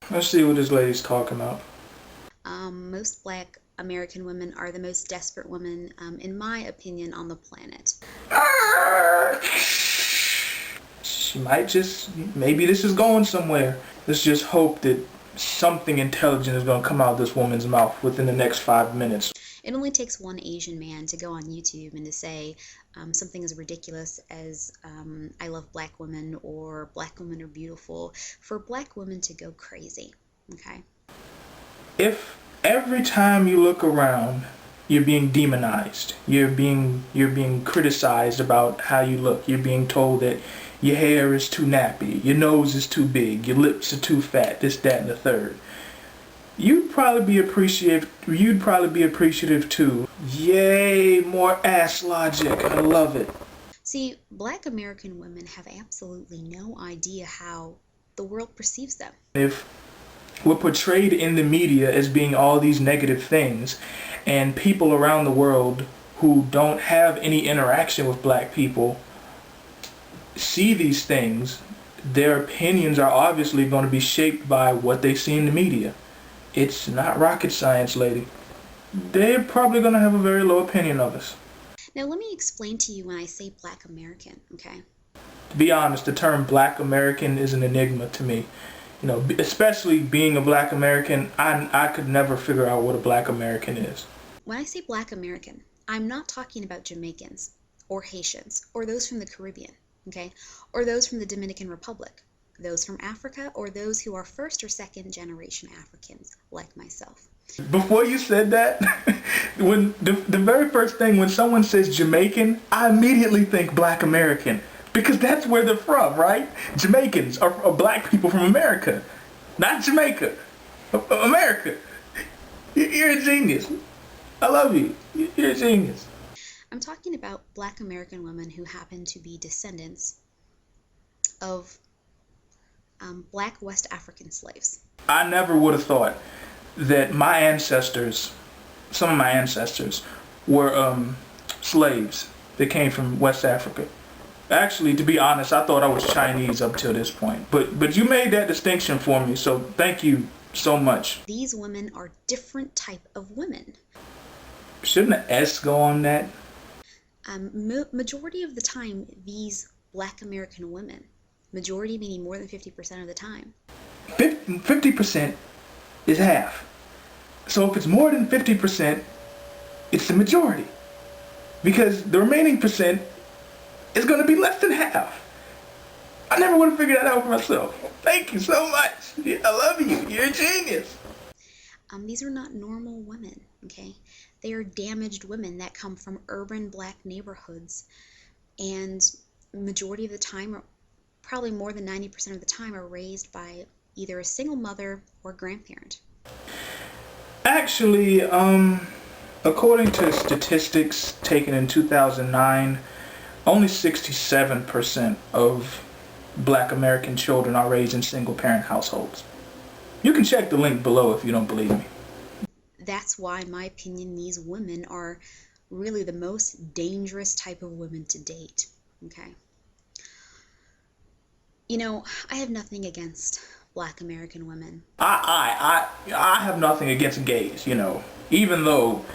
Let's see what this lady's talking about. Most black American women are the most desperate women, in my opinion, on the planet. She might just, maybe this is going somewhere. Let's just hope that something intelligent is going to come out of this woman's mouth within the next 5 minutes. It only takes one Asian man to go on YouTube and to say something as ridiculous as I love black women or black women are beautiful for black women to go crazy. Okay? If every time you look around, you're being demonized, you're being criticized about how you look, you're being told that your hair is too nappy, your nose is too big, your lips are too fat, this, that, and the third. You'd probably be appreciative too. Yay, more ass logic. I love it. See, black American women have absolutely no idea how the world perceives them. If we're portrayed in the media as being all these negative things, and people around the world who don't have any interaction with black people see these things, their opinions are obviously going to be shaped by what they see in the media. It's not rocket science, lady. They're probably going to have a very low opinion of us. Now, let me explain to you when I say black American, okay? To be honest, the term black American is an enigma to me. You know, especially being a black American, I could never figure out what a black American is. When I say black American, I'm not talking about Jamaicans or Haitians or those from the Caribbean, okay? Or those from the Dominican Republic, those from Africa, or those who are first or second generation Africans like myself. Before you said that, when the very first thing when someone says Jamaican, I immediately think black American. Because that's where they're from, right? Jamaicans are black people from America. Not Jamaica. America. You're a genius. I love you. You're a genius. I'm talking about black American women who happen to be descendants of black West African slaves. I never would have thought that my ancestors, some of my ancestors, were slaves that came from West Africa. Actually, to be honest, I thought I was Chinese up till this point. But you made that distinction for me, so thank you so much. These women are different type of women. Shouldn't an S go on that? Majority of the time, these black American women, majority meaning more than 50% of the time. 50% is half. So if it's more than 50%, it's the majority. Because the remaining percent is going to be less than half. I never would have figured that out for myself. Thank you so much. I love you. You're a genius. These are not normal women, okay? They are damaged women that come from urban black neighborhoods, and majority of the time, or probably more than 90% of the time, are raised by either a single mother or grandparent. Actually, according to statistics taken in 2009, only 67% of black American children are raised in single-parent households. You can check the link below if you don't believe me. That's why, in my opinion, these women are really the most dangerous type of women to date, okay? You know, I have nothing against black American women. I have nothing against gays, you know, even though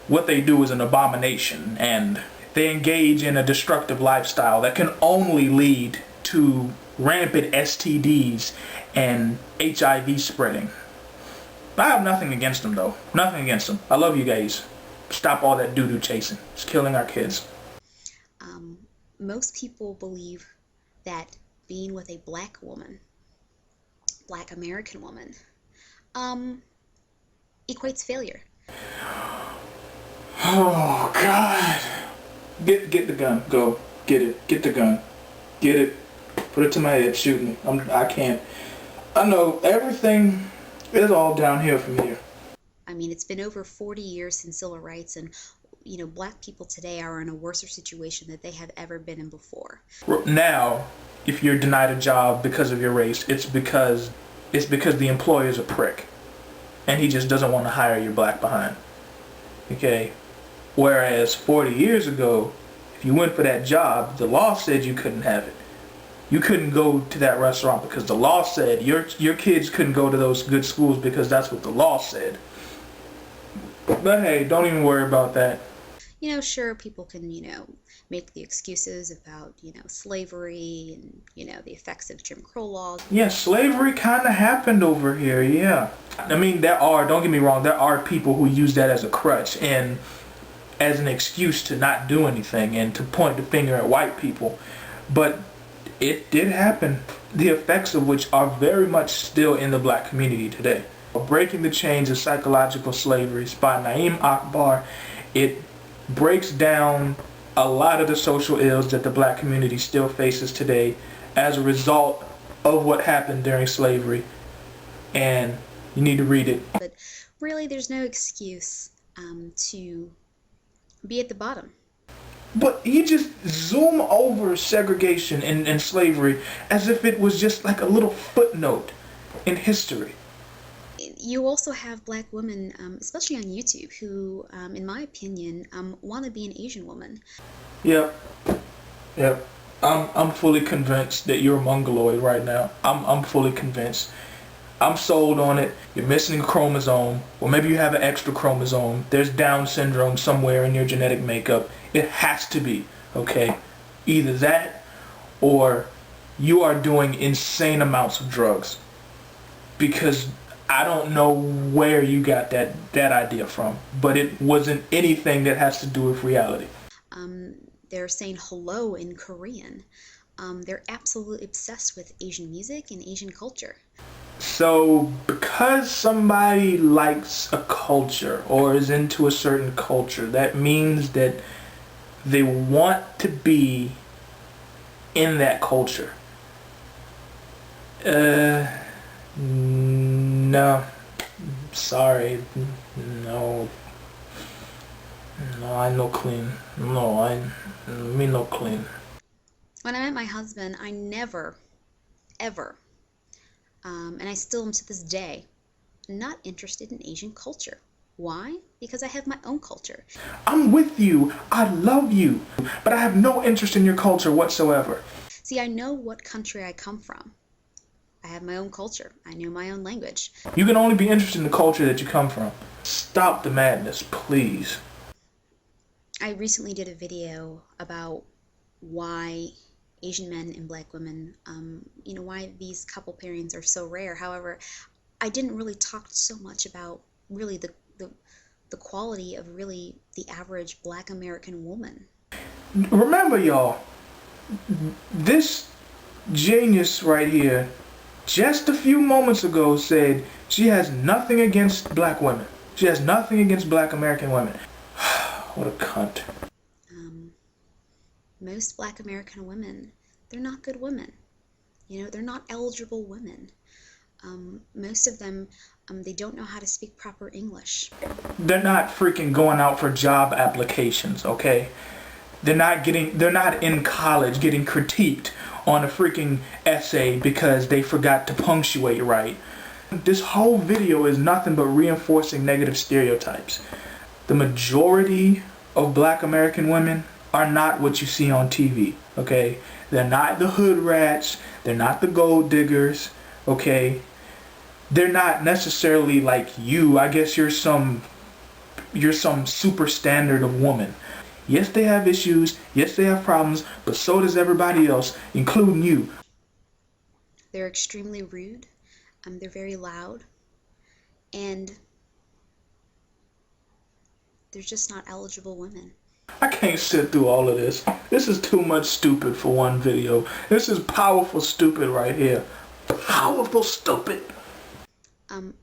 what they do is an abomination and they engage in a destructive lifestyle that can only lead to rampant STDs and HIV spreading. I have nothing against them though. Nothing against them. I love you guys. Stop all that doo-doo chasing. It's killing our kids. Most people believe that being with a black woman, black American woman, equates failure. Oh God. Get the gun. Go. Get it. Get the gun. Get it. Put it to my head. Shoot me. I can't. I know everything is all downhill from here. I mean, it's been over 40 years since civil rights, and you know, black people today are in a worse situation that they have ever been in before. Now, if you're denied a job because of your race, it's because the employer is a prick, and he just doesn't want to hire your black behind. Okay. Whereas 40 years ago, if you went for that job, the law said you couldn't have it. You couldn't go to that restaurant because the law said. Your kids couldn't go to those good schools because that's what the law said. But hey, don't even worry about that. You know, sure, people can, make the excuses about, slavery and, the effects of Jim Crow laws. Yeah, slavery kind of happened over here, yeah. I mean, don't get me wrong, there are people who use that as a crutch and as an excuse to not do anything and to point the finger at white people. But it did happen, the effects of which are very much still in the black community today. Breaking the Chains of Psychological Slavery by Naeem Akbar, it breaks down a lot of the social ills that the black community still faces today as a result of what happened during slavery, and you need to read it. But really, there's no excuse to be at the bottom. But you just zoom over segregation and slavery as if it was just like a little footnote in history. You also have black women, especially on YouTube, who, in my opinion, want to be an Asian woman. Yep. I'm fully convinced that you're a mongoloid right now. I'm fully convinced. I'm sold on it. You're missing a chromosome, or maybe you have an extra chromosome. There's Down syndrome somewhere in your genetic makeup. It has to be, okay? Either that, or you are doing insane amounts of drugs. Because I don't know where you got that idea from, but it wasn't anything that has to do with reality. They're saying hello in Korean. They're absolutely obsessed with Asian music and Asian culture. So because somebody likes a culture or is into a certain culture, that means that they want to be in that culture. No. Sorry. No, I no clean. Me no clean. When I met my husband, I never, ever, and I still am to this day, not interested in Asian culture. Why? Because I have my own culture. I'm with you. I love you. But I have no interest in your culture whatsoever. See, I know what country I come from. I have my own culture. I know my own language. You can only be interested in the culture that you come from. Stop the madness, please. I recently did a video about why Asian men and black women, why these couple pairings are so rare. However, I didn't really talk so much about really the quality of really the average black American woman. Remember, y'all, this genius right here just a few moments ago said she has nothing against black women. She has nothing against black American women. What a cunt. Most black American women, they're not good women. They're not eligible women. Most of them, they don't know how to speak proper English. They're not freaking going out for job applications, okay? They're not in college getting critiqued on a freaking essay because they forgot to punctuate right. This whole video is nothing but reinforcing negative stereotypes. The majority of black American women are not what you see on TV, okay? They're not the hood rats. They're not the gold diggers, okay? They're not necessarily like you. I guess you're some super standard of woman. Yes, they have issues. Yes, they have problems, but so does everybody else, including you. They're extremely rude. They're very loud. And they're just not eligible women. I can't sit through all of this. This is too much stupid for one video. This is powerful stupid right here. Powerful stupid.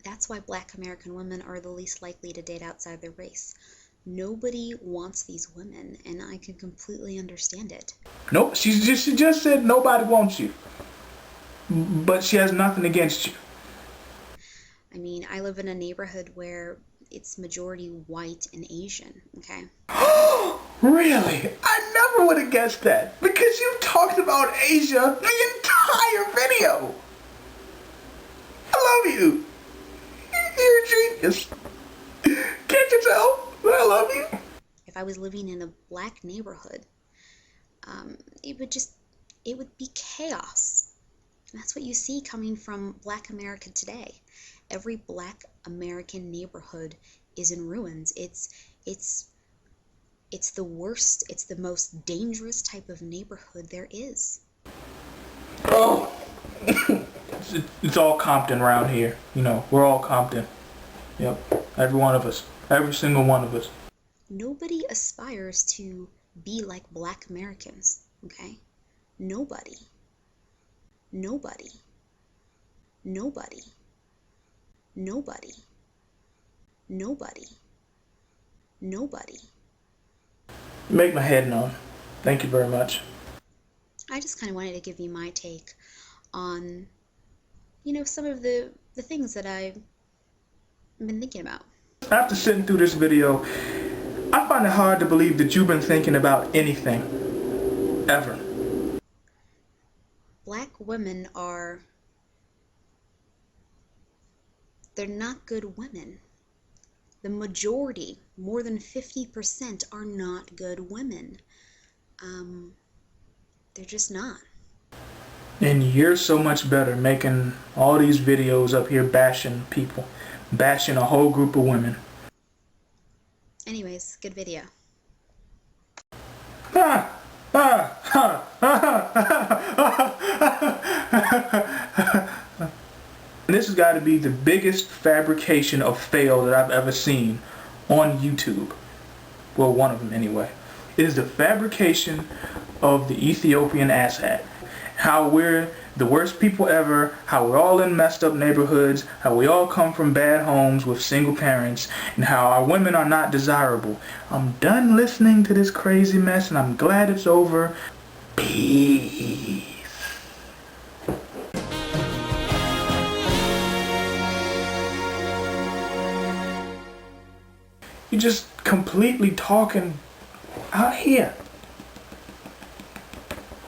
That's why black American women are the least likely to date outside their race. Nobody wants these women, and I can completely understand it. Nope, she just said nobody wants you. But she has nothing against you. I mean, I live in a neighborhood where it's majority white and Asian, okay? Really? I never would have guessed that. Because you talked about Asia the entire video. I love you. You're a genius. Can't you tell? I love you. If I was living in a black neighborhood, it would just it would be chaos. And that's what you see coming from Black America today. Every Black American neighborhood is in ruins. It's the worst, it's the most dangerous type of neighborhood there is. Oh, it's all Compton around here. You know, we're all Compton. Yep, every one of us, every single one of us. Nobody aspires to be like Black Americans, okay? Nobody. Nobody. Nobody. Nobody. Nobody. Nobody. You make my head numb. Thank you very much. I just kind of wanted to give you my take on, some of the things that I've been thinking about. After sitting through this video, I find it hard to believe that you've been thinking about anything. Ever. Black women they're not good women. The majority, more than 50%, are not good women. They're just not. And you're so much better making all these videos up here bashing people. Bashing a whole group of women. Anyways, good video. This has got to be the biggest fabrication of fail that I've ever seen on YouTube. Well, one of them anyway. It is the fabrication of the Ethiopian asshat. How we're the worst people ever, how we're all in messed up neighborhoods, how we all come from bad homes with single parents, and how our women are not desirable. I'm done listening to this crazy mess, and I'm glad it's over. Peace. You're just completely talking out here.